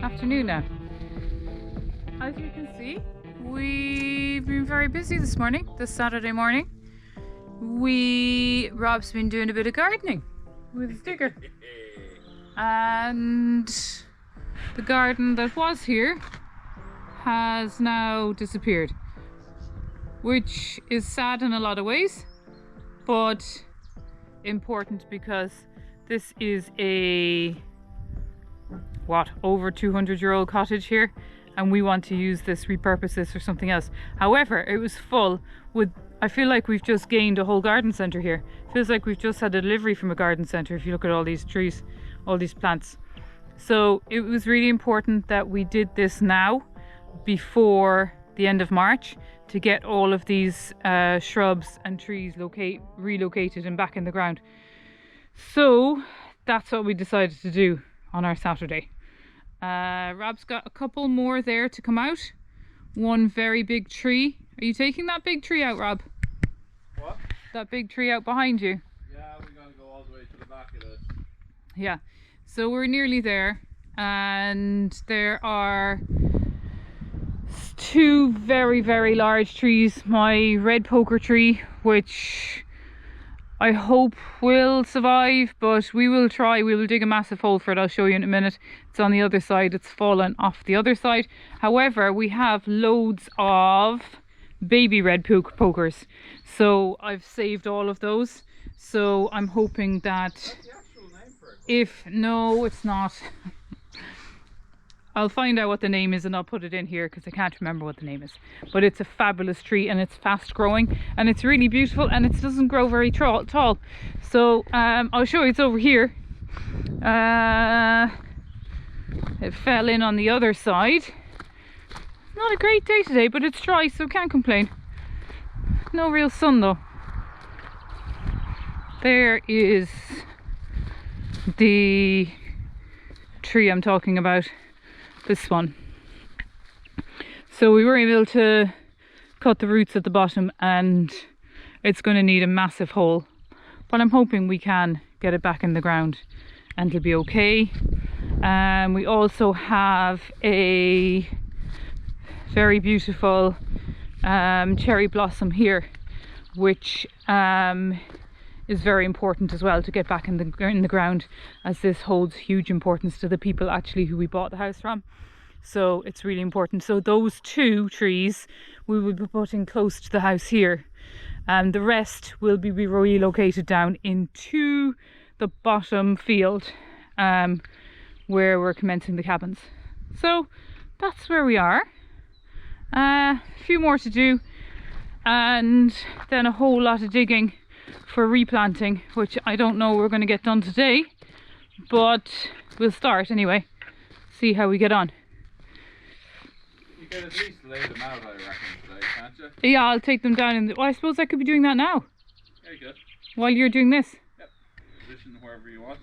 afternoon now. As you can see, we've been very busy this morning, this Saturday morning. Rob's been doing a bit of gardening with his digger. And the garden that was here has now disappeared, which is sad in a lot of ways, but important because this is a over 200-year-old cottage here, and we want to use this, repurpose this for something else. However, it was full with, I feel like we've just gained a whole garden centre here. Feels like we've just had a delivery from a garden centre if you look at all these trees, all these plants. So it was really important that we did this now before the end of March to get all of these shrubs and trees relocated and back in the ground. So that's what we decided to do on our Saturday. Rob's got a couple more there to come out. One very big tree. Are you taking that big tree out, Rob? What? That big tree out behind you? Yeah, we're going to go all the way to the back of it. Yeah, so we're nearly there, and there are two very, very large trees. My red poker tree, which I hope will survive, but we will try. We will dig a massive hole for it. I'll show you in a minute. It's on the other side. It's fallen off the other side. However, we have loads of baby red pokers, so I've saved all of those. So I'm hoping that What's the actual name for it? No, it's not. I'll find out what the name is and I'll put it in here because I can't remember what the name is. But it's a fabulous tree and it's fast growing and it's really beautiful, and it doesn't grow very tall. So I'll show you, it's over here. It fell in on the other side. Not a great day today, but it's dry, so can't complain. No real sun though. There is the tree I'm talking about. This one. So we were able to cut the roots at the bottom, and it's going to need a massive hole, but I'm hoping we can get it back in the ground and it'll be okay. We also have a very beautiful cherry blossom here, which is very important as well to get back in the ground, as this holds huge importance to the people actually who we bought the house from. So it's really important. So those two trees we will be putting close to the house here, and the rest will be relocated down into the bottom field where we're commencing the cabins. So that's where we are. A few more to do, and then a whole lot of digging for replanting, which I don't know we're going to get done today, but we'll start anyway, see how we get on. You can at least lay them out, I reckon, today, can't you? Yeah, I'll take them down in well, I suppose I could be doing that now. Very good. While you're doing this. Yep. Position wherever you want.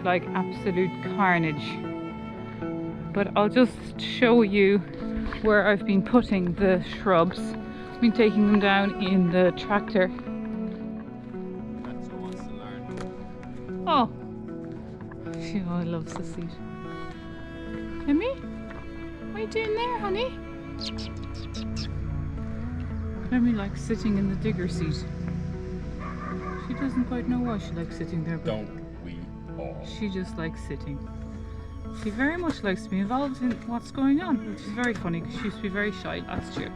Like absolute carnage, but I'll just show you where I've been putting the shrubs. I've been taking them down in the tractor. That's who wants to learn. Oh, she loves the seat. Emmy, what are you doing there, honey? Emmy likes sitting in the digger seat. She doesn't quite know why she likes sitting there, but Don't we all? she just likes sitting. She very much likes to be involved in what's going on, which is very funny because she used to be very shy last year.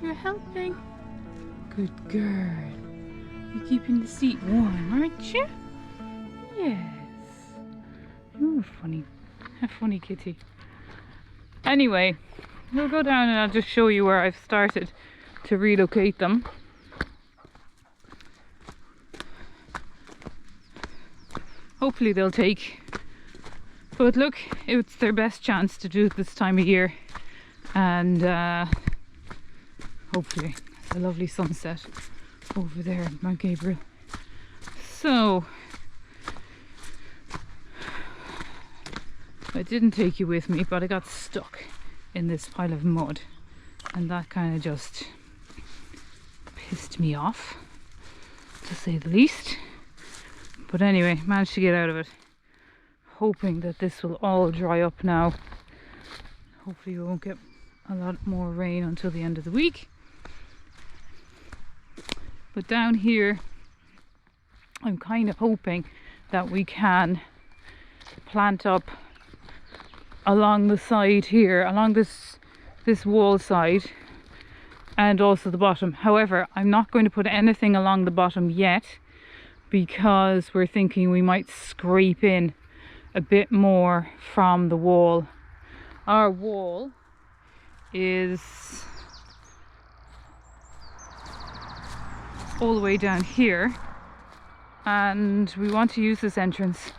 You're helping. Good girl. You're keeping the seat warm, aren't you? Yes. Ooh, funny. A funny kitty. Anyway, we'll go down and I'll just show you where I've started to relocate them. Hopefully they'll take. But look, it's their best chance to do it this time of year. And hopefully it's a lovely sunset over there in Mount Gabriel. So I didn't take you with me, but I got stuck in this pile of mud, and that kind of just pissed me off, to say the least. But anyway, managed to get out of it, hoping that this will all dry up now. Hopefully we won't get a lot more rain until the end of the week. But down here I'm kind of hoping that we can plant up along the side here, along this wall side, and also the bottom. However, I'm not going to put anything along the bottom yet, because we're thinking we might scrape in a bit more from the wall. Our wall is all the way down here, and we want to use this entrance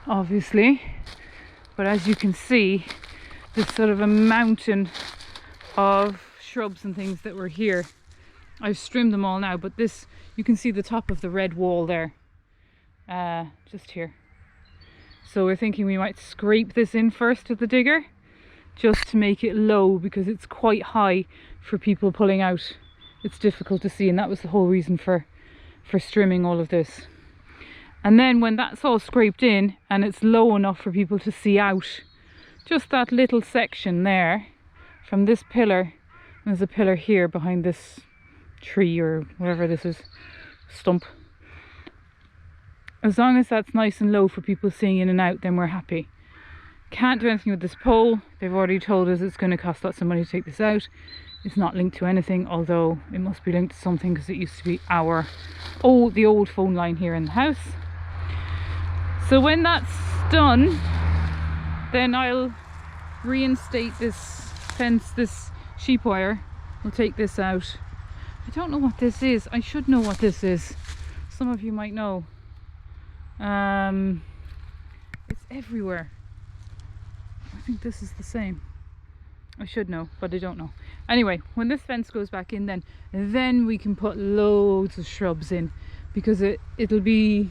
obviously, but as you can see, there's sort of a mountain of shrubs and things that were here. I've trimmed them all now, but this, you can see the top of the red wall there, just here. So we're thinking we might scrape this in first with the digger, just to make it low, because it's quite high for people pulling out. It's difficult to see, and that was the whole reason for trimming all of this. And then when that's all scraped in and it's low enough for people to see out, just that little section there from this pillar, there's a pillar here behind this tree or whatever this is, stump. As long as that's nice and low for people seeing in and out, then we're happy. Can't do anything with this pole. They've already told us it's going to cost lots of money to take this out. It's not linked to anything, although it must be linked to something, because it used to be the old phone line here in the house. So when that's done, then I'll reinstate this fence, this sheep wire. We'll take this out. I don't know what this is. I should know what this is. Some of you might know. It's everywhere. I think this is the same. I should know, but I don't know. Anyway, when this fence goes back in, then we can put loads of shrubs in, because it'll be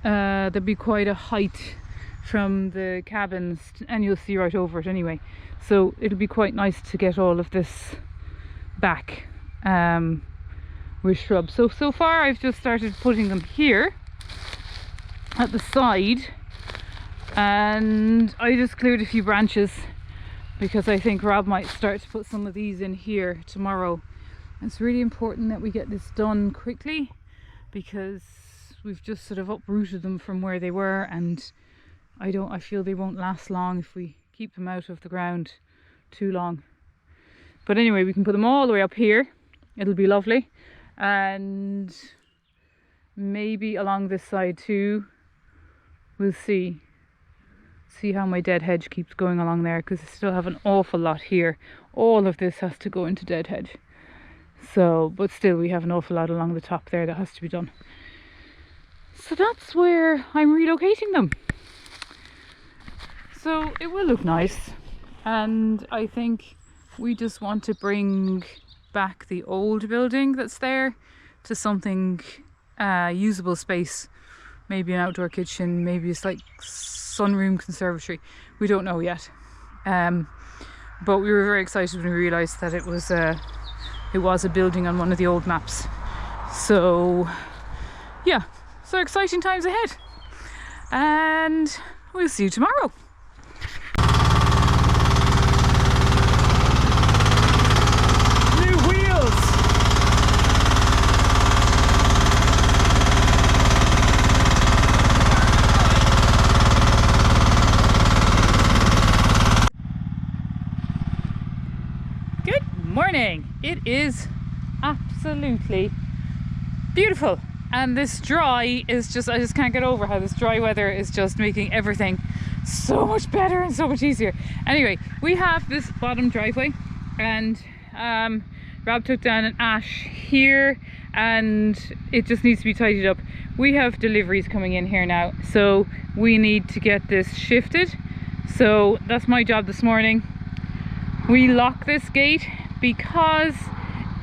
there'll be quite a height from the cabins, and you'll see right over it anyway. So it'll be quite nice to get all of this back with shrubs. So far I've just started putting them here at the side, and I just cleared a few branches, because I think Rob might start to put some of these in here tomorrow. It's really important that we get this done quickly, because we've just sort of uprooted them from where they were, and I feel they won't last long if we keep them out of the ground too long. But anyway, we can put them all the way up here. It'll be lovely. And maybe along this side too. We'll see how my dead hedge keeps going along there, because I still have an awful lot here. All of this has to go into dead hedge. So, but still we have an awful lot along the top there that has to be done. So that's where I'm relocating them. So it will look nice, and I think we just want to bring back the old building that's there to something usable space. Maybe an outdoor kitchen, maybe it's like sunroom conservatory. We don't know yet. But we were very excited when we realised that it was a building on one of the old maps. So yeah, so exciting times ahead. And we'll see you tomorrow. Morning. It is absolutely beautiful, and this dry is just, I just can't get over how this dry weather is just making everything so much better and so much easier. Anyway, we have this bottom driveway, and Rob took down an ash here and it just needs to be tidied up. We have deliveries coming in here now, so we need to get this shifted. So that's my job this morning. We lock this gate because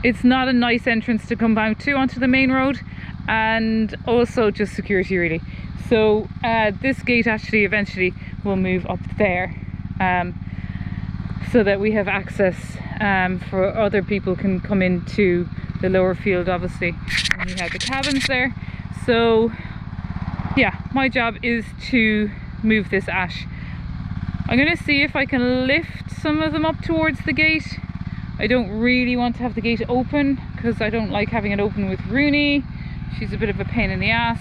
it's not a nice entrance to come out to onto the main road, and also just security really. So this gate actually eventually will move up there, so that we have access for other people can come into the lower field obviously. And we have the cabins there. So yeah, my job is to move this ash. I'm gonna see if I can lift some of them up towards the gate. I don't really want to have the gate open because I don't like having it open with Rooney. She's a bit of a pain in the ass,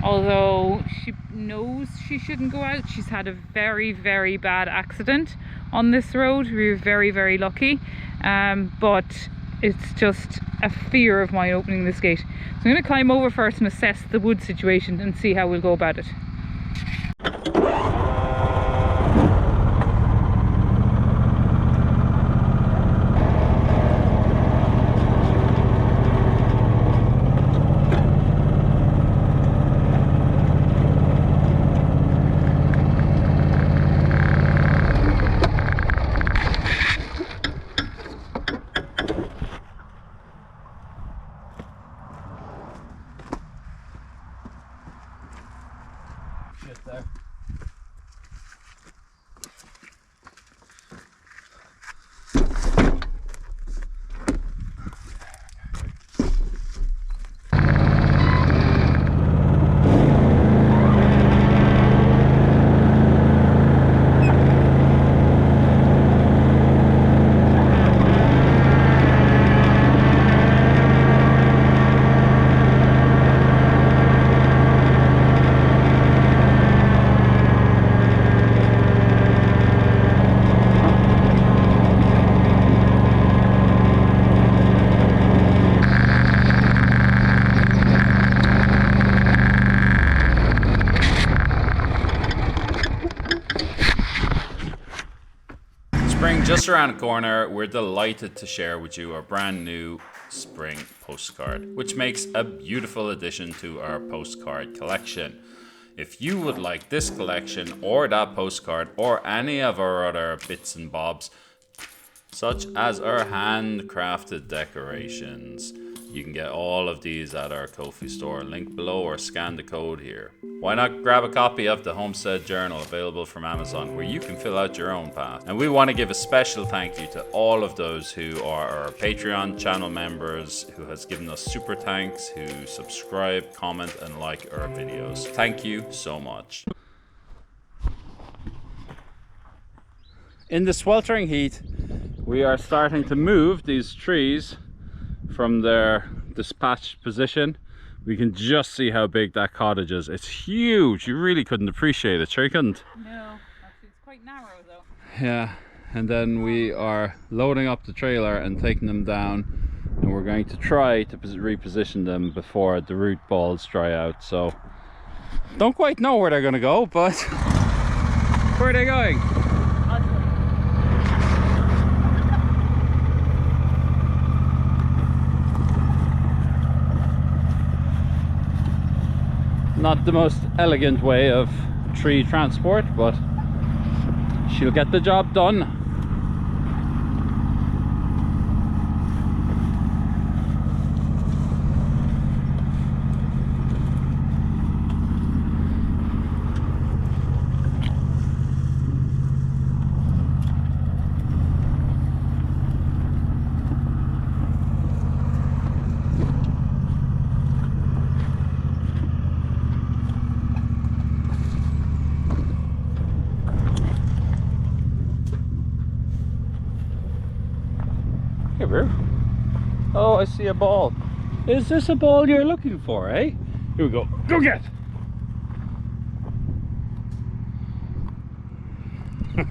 although she knows she shouldn't go out. She's had a very, very bad accident on this road. We were very, very lucky, but it's just a fear of mine opening this gate. So I'm going to climb over first and assess the wood situation and see how we'll go about it. There. Spring just around the corner, we're delighted to share with you our brand new spring postcard, which makes a beautiful addition to our postcard collection. If you would like this collection or that postcard or any of our other bits and bobs, such as our handcrafted decorations, you can get all of these at our Ko-fi store, link below, or scan the code here. Why not grab a copy of the Homestead Journal available from Amazon, where you can fill out your own path. And we want to give a special thank you to all of those who are our Patreon channel members, who has given us super thanks, who subscribe, comment and like our videos. Thank you so much. In the sweltering heat, we are starting to move these trees from their dispatched position. We can just see how big that cottage is. It's huge. You really couldn't appreciate it, sure you couldn't? No, actually it's quite narrow though. Yeah, and then we are loading up the trailer and taking them down, and we're going to try to reposition them before the root balls dry out. So don't quite know where they're going to go, but where are they going? Not the most elegant way of tree transport, but she'll get the job done. Oh, I see a ball. Is this a ball you're looking for, eh? Here we go. Go get! Let's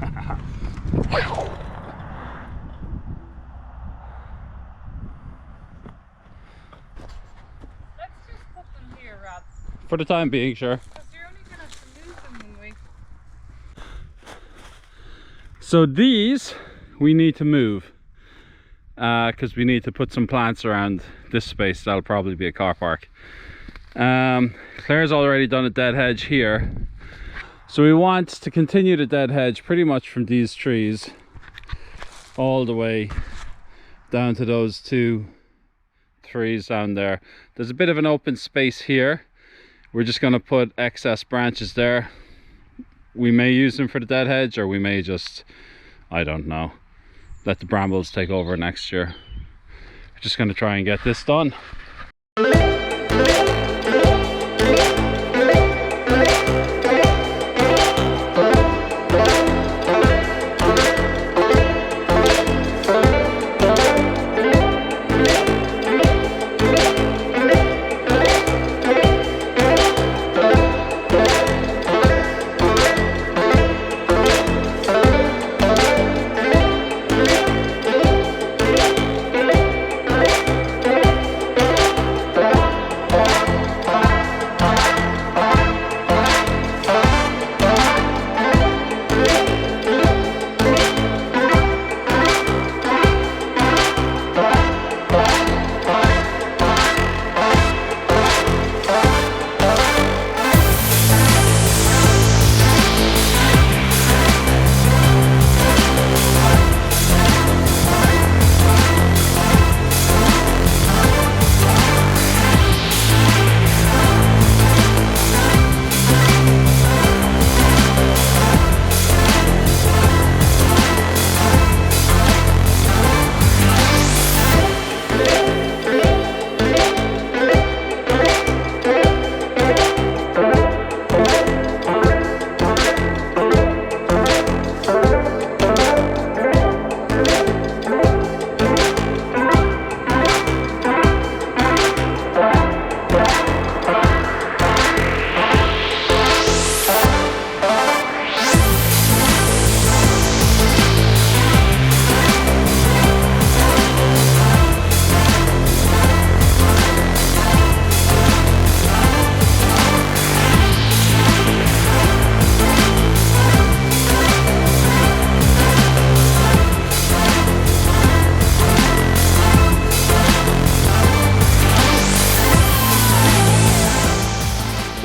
just put them here, Rob. For the time being, sure. Because you're only going to have to lose them one way. So these we need to move because we need to put some plants around this space. That'll probably be a car park. Claire's already done a dead hedge here, so we want to continue the dead hedge pretty much from these trees all the way down to those 2 trees down there. There's a bit of an open space here. We're just going to put excess branches there. We may use them for the dead hedge, or we may just, I don't know, let the brambles take over next year. We're just going to try and get this done.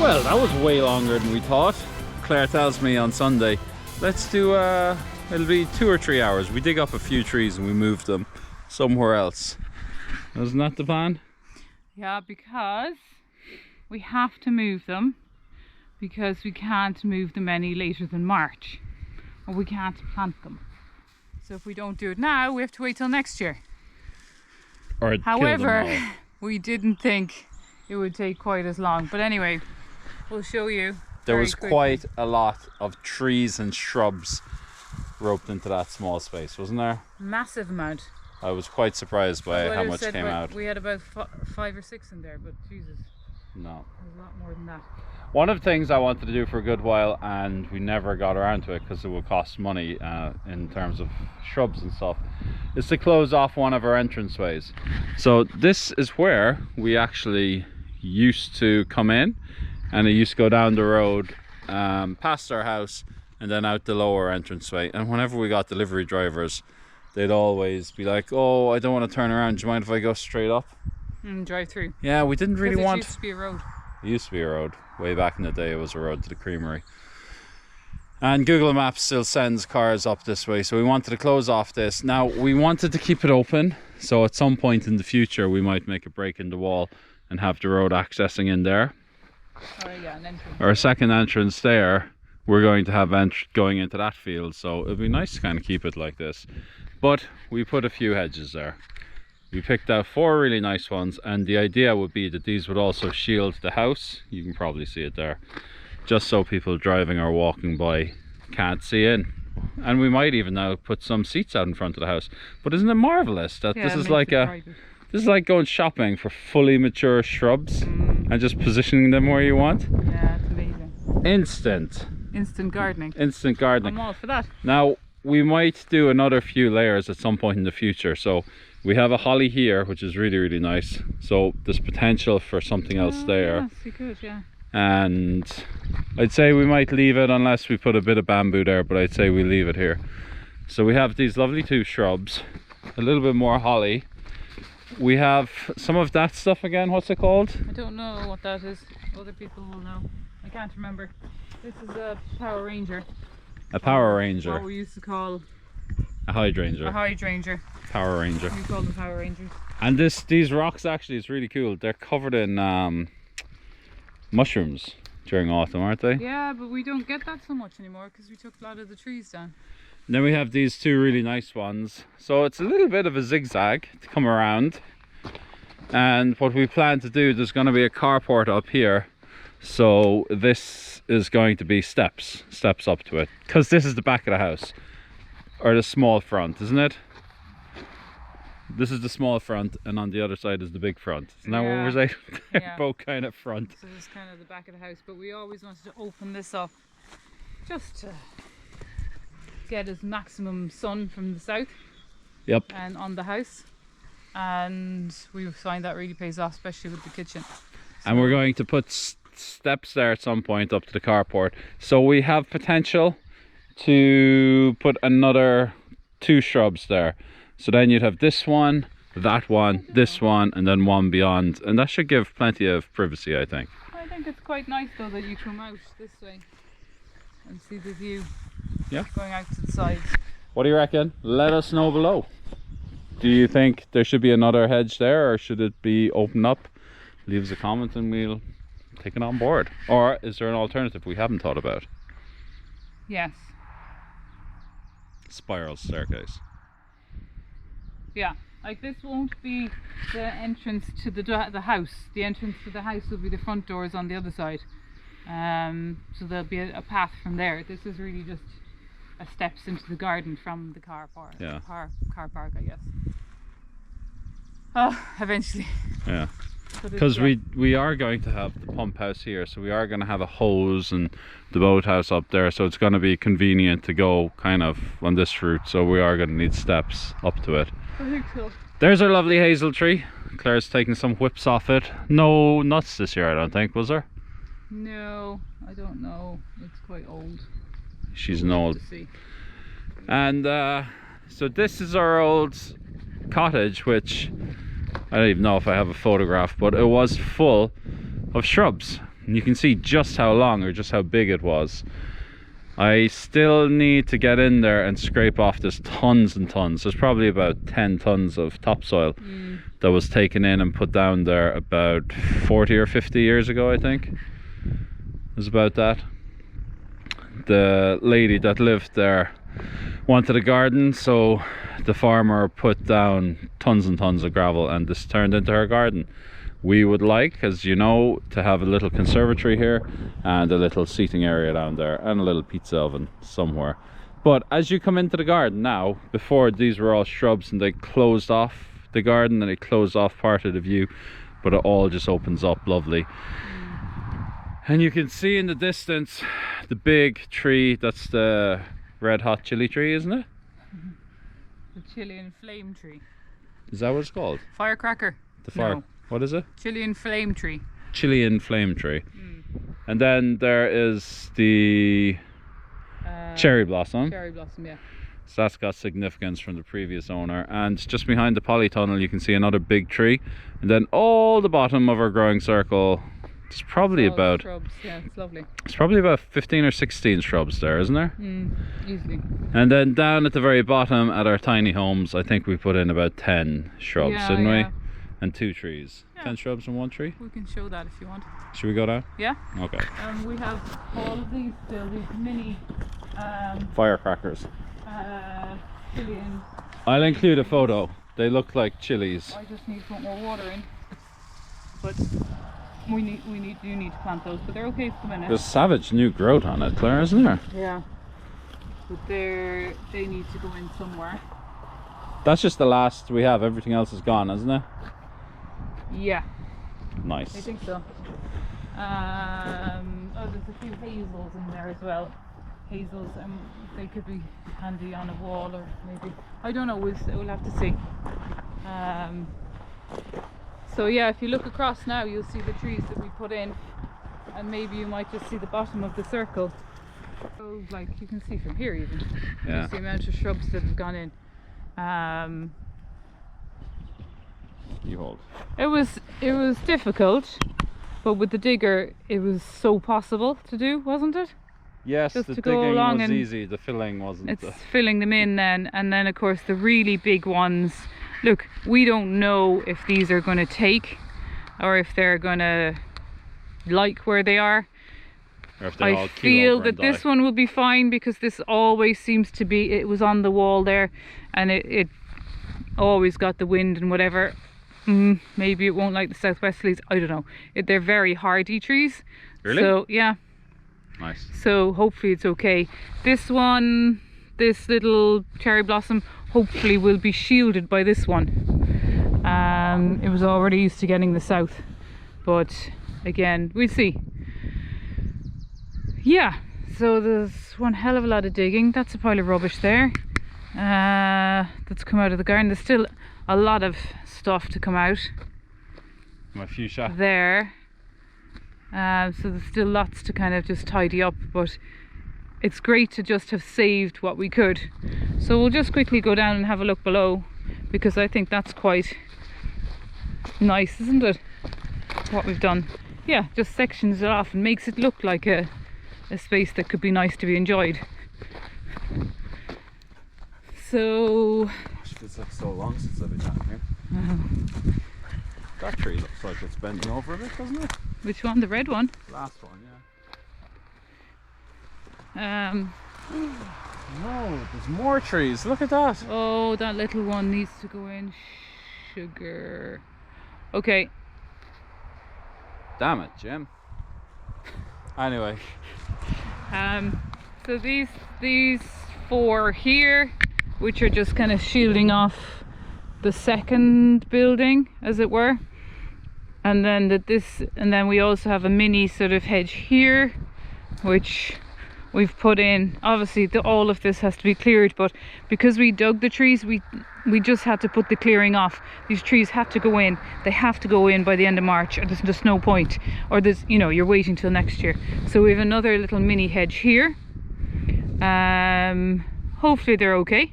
Well, that was way longer than we thought. Claire tells me on Sunday, let's do, it'll be 2 or 3 hours. We dig up a few trees and we move them somewhere else. Isn't that the plan? Yeah, because we have to move them, because we can't move them any later than March, or we can't plant them. So if we don't do it now, we have to wait till next year. Or however, we didn't think it would take quite as long. But anyway, we'll show you. There was quite a lot of trees and shrubs roped into that small space, wasn't there? Massive amount. I was quite surprised by how much came out. We had about 5 or 6 in there, but Jesus, no, there's a lot more than that. One of the things I wanted to do for a good while, and we never got around to it because it would cost money in terms of shrubs and stuff, is to close off one of our entranceways. So this is where we actually used to come in, and it used to go down the road past our house and then out the lower entranceway. And whenever we got delivery drivers, they'd always be like, oh, I don't want to turn around, do you mind if I go straight up? Drive through. Yeah, we didn't really want... It used to be a road. It used to be a road. Way back in the day, it was a road to the creamery. And Google Maps still sends cars up this way, so we wanted to close off this. Now, we wanted to keep it open, so at some point in the future we might make a break in the wall and have the road accessing in there. Oh, yeah, an entrance. Or a second entrance there. We're going to have going into that field, so it'd be nice to kind of keep it like this. But we put a few hedges there. We picked out 4 really nice ones, and the idea would be that these would also shield the house. You can probably see it there, just so people driving or walking by can't see in. And we might even now put some seats out in front of the house. But isn't it marvelous that this is like this is like going shopping for fully mature shrubs and just positioning them where you want? Yeah, it's amazing. Instant gardening. Instant gardening. I'm all for that. Now, we might do another few layers at some point in the future. So we have a holly here, which is really, really nice. So there's potential for something else there. Yes, you could, yeah. And I'd say we might leave it unless we put a bit of bamboo there, but I'd say we leave it here. So we have these lovely 2 shrubs, a little bit more holly. We have some of that stuff again, what's it called? I don't know what that is. Other people will know. I can't remember. This is a Power Ranger. A Power Ranger. What we used to call a hydrangea. a hydrangea. Power Ranger. We call them Power Rangers. And these rocks actually is really cool. They're covered in mushrooms during autumn, aren't they? Yeah, but we don't get that so much anymore because we took a lot of the trees down. And then we have these 2 really nice ones. So it's a little bit of a zigzag to come around. And what we plan to do, there's going to be a carport up here. So this is going to be steps up to it. Because this is the back of the house. Or the small front, isn't it? This is the small front, and on the other side is the big front. Isn't that what we're saying? They're Yeah. both kind of front. So this is kind of the back of the house, but we always wanted to open this up just to get as maximum sun from the south. Yep. And on the house. And we find that really pays off, especially with the kitchen. And we're going to put steps there at some point up to the carport. So we have potential to put another 2 shrubs there. So then you'd have this one, that one, this one, and then one beyond. And that should give plenty of privacy, I think. I think it's quite nice though that you come out this way and see the view. Yeah. Going out to the sides. What do you reckon? Let us know below. Do you think there should be another hedge there, or should it be opened up? Leave us a comment and we'll take it on board. Or is there an alternative we haven't thought about? Yes. Spiral staircase. Yeah. Like this won't be the entrance to the house. The entrance to the house will be the front doors on the other side. So there'll be a path from there. This is really just a steps into the garden from the car park. Yeah. Car park, I guess. Oh, eventually. Yeah. But Because we are going to have the pump house here, so we are going to have a hose and the boathouse up there, so it's going to be convenient to go kind of on this route, so we are going to need steps up to it. I think so. There's our lovely hazel tree. Claire's taking some whips off it. No nuts this year, I don't think, was there? No, I don't know. It's quite old. She's We'll an have old. to see. And so this is our old cottage, which I don't even know if I have a photograph, but it was full of shrubs. And you can see just how long or just how big it was. I still need to get in there and scrape off this tons and tons. There's probably about 10 tons of topsoil that was taken in and put down there about 40 or 50 years ago, I think. It was about that. The lady that lived there wanted a garden, so the farmer put down tons and tons of gravel, and this turned into her garden. We would like, as you know, to have a little conservatory here and a little seating area down there and a little pizza oven somewhere. But as you come into the garden now, before these were all shrubs and they closed off the garden and they closed off part of the view, but it all just opens up lovely. And you can see in the distance the big tree. That's the red hot chili tree, isn't it? The Chilean flame tree. Is that what it's called? Firecracker. The fire. No. What is it? Chilean flame tree. Chilean flame tree. And then there is the cherry blossom. Cherry blossom, yeah. So that's got significance from the previous owner. And just behind the polytunnel you can see another big tree. And then all the bottom of our growing circle, it's probably All about shrubs, yeah, it's lovely. it's probably about 15 or 16 shrubs there, isn't there? Easily. And then down at the very bottom at our tiny homes, I think we put in about 10 shrubs, Yeah, didn't yeah. we? And 2 trees. Yeah. 10 shrubs and 1 tree. We can show that if you want. Should we go down? Yeah. Okay. We have all of these still, these mini Firecrackers. Chilean. I'll include a photo. They look like chilies. I just need to put more water in. But we do need to plant those, but they're okay for the minute. There's savage new growth on it, Claire, isn't there? Yeah. But they need to go in somewhere. That's just the last we have. Everything else is gone, isn't it? Yeah, Nice. I think so. Oh, there's a few hazels in there as well. Hazels, they could be handy on a wall, or maybe, I don't know, we'll have to see. So yeah, if you look across now, you'll see the trees that we put in, and maybe you might just see the bottom of the circle So, like you can see from here even, Yeah. just the amount of shrubs that have gone in. You hold. It was difficult, but with the digger it was so possible to do, wasn't it? Yes, Just the to go digging along was and easy. The filling wasn't. It's filling them in then, and then of course the really big ones. Look, we don't know if these are going to take, or if they're going to like where they are. Or if they all I keel feel over that and this die. one will be fine because this always seems to be, it was on the wall there and it always got the wind and whatever. Maybe it won't like the southwesterlies, I don't know. They're very hardy trees. Really? So yeah, Nice. so hopefully it's okay. This one, this little cherry blossom, hopefully will be shielded by this one. It was already used to getting the south, but again, we'll see. Yeah, so there's one hell of a lot of digging. That's a pile of rubbish there. That's come out of the garden. There's still a lot of stuff to come out My fuchsia. there. So there's still lots to kind of just tidy up, but it's great to just have saved what we could. So we'll just quickly go down and have a look below, because I think that's quite nice, isn't it? What we've done. Yeah, just sections it off and makes it look like a space that could be nice to be enjoyed. So Gosh, it's like so long since I've been down here. That tree looks like it's bending over a bit, doesn't it? which one? The red one? Last one, yeah. No, there's more trees. Look at that. Oh, that little one needs to go in. Sugar. Okay. Damn it, Jim. Anyway, So these four here, which are just kind of shielding off the second building, as it were, and then and then we also have a mini sort of hedge here, which we've put in. Obviously, all of this has to be cleared, but because we dug the trees, we just had to put the clearing off. These trees had to go in. They have to go in by the end of March, or there's just no point. Or there's, you know, you're waiting till next year. So we have another little mini hedge here. Hopefully they're okay.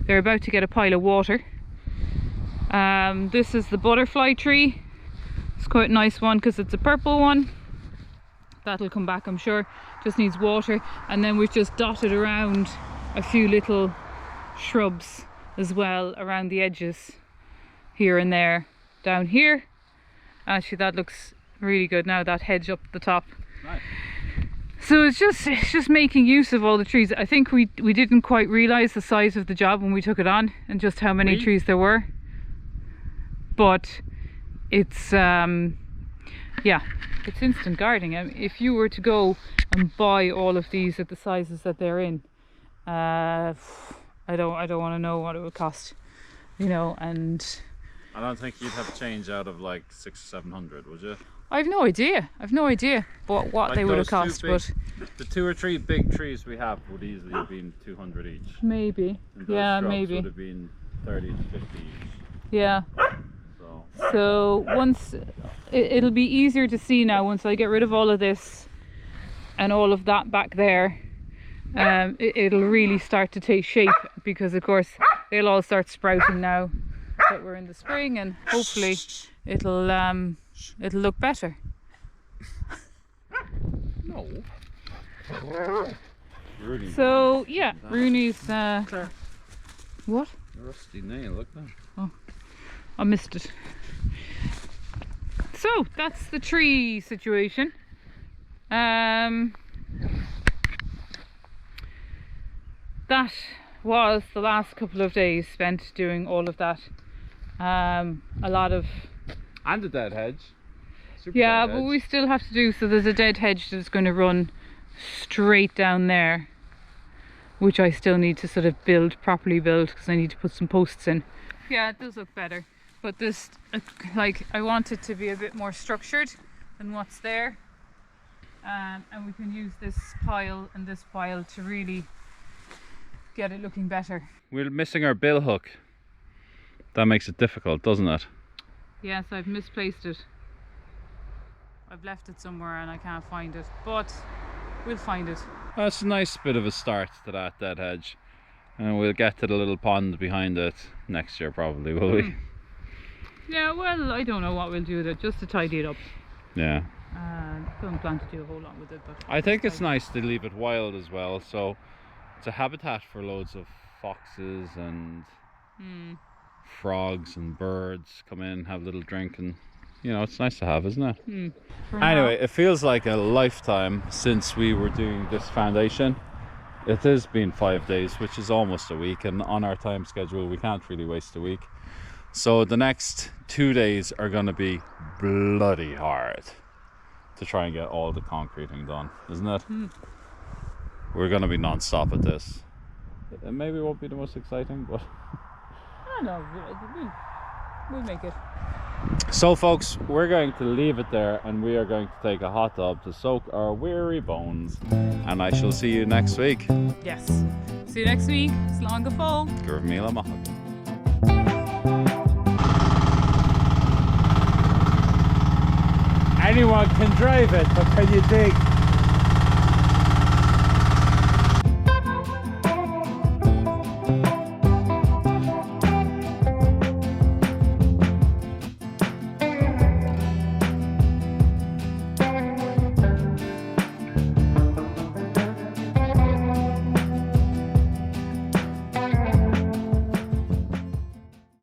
They're about to get a pile of water. This is the butterfly tree. It's quite a nice one because it's a purple one. That'll come back, I'm sure. Just needs water. And then we've just dotted around a few little shrubs as well around the edges here and there. Down here, actually that looks really good now, that hedge up the top. nice. So it's just making use of all the trees. I think we didn't quite realize the size of the job when we took it on and just how many trees there were, but it's yeah, it's instant gardening. I mean, if you were to go and buy all of these at the sizes that they're in, I don't want to know what it would cost, you know. And I don't think you'd have change out of like 600 or 700, would you? I've no idea what Like they would have those two cost, big- the 2 or 3 big trees we have would easily have been 200 each. but maybe, And those yeah, shrubs maybe, would have been 30 to 50 each. yeah. So So once it'll be easier to see now once I get rid of all of this and all of that back there. It'll really start to take shape, because of course they'll all start sprouting now that we're in the spring, and hopefully it'll look better. no. Really So yeah, Rooney's what? rusty nail. Look now. I missed it. So that's the tree situation. That was the last couple of days spent doing all of that. A lot of, And a dead hedge. Super yeah, dead but hedge. we still have to do. So there's a dead hedge that's going to run straight down there, which I still need to sort of properly build, because I need to put some posts in. Yeah, it does look better, but this, like, I want it to be a bit more structured than what's there, and we can use this pile and this pile to really get it looking better. We're missing our bill hook. That makes it difficult, doesn't it? Yes, I've misplaced it. I've left it somewhere and I can't find it, but we'll find it. That's a nice bit of a start to that dead hedge. And we'll get to the little pond behind it next year probably, will we? Yeah, well, I don't know what we'll do with it, just to tidy it up. Yeah. Don't plan to do a whole lot with it, but I think it's nice to leave it wild as well, so it's a habitat for loads of foxes and frogs and birds come in, have a little drink, and you know, it's nice to have, isn't it? Anyway, it feels like a lifetime since we were doing this foundation. It has been 5 days, which is almost a week, and on our time schedule we can't really waste a week. So the next 2 days are going to be bloody hard to try and get all the concreting done, isn't it? We're going to be non-stop at this. It maybe won't be the most exciting, but I don't know, we'll make it. So folks, we're going to leave it there, and we are going to take a hot tub to soak our weary bones, and I shall see you next week. Yes. See you next week. Slán go fóill. Gur míle maith. Anyone can drive it, but can you dig?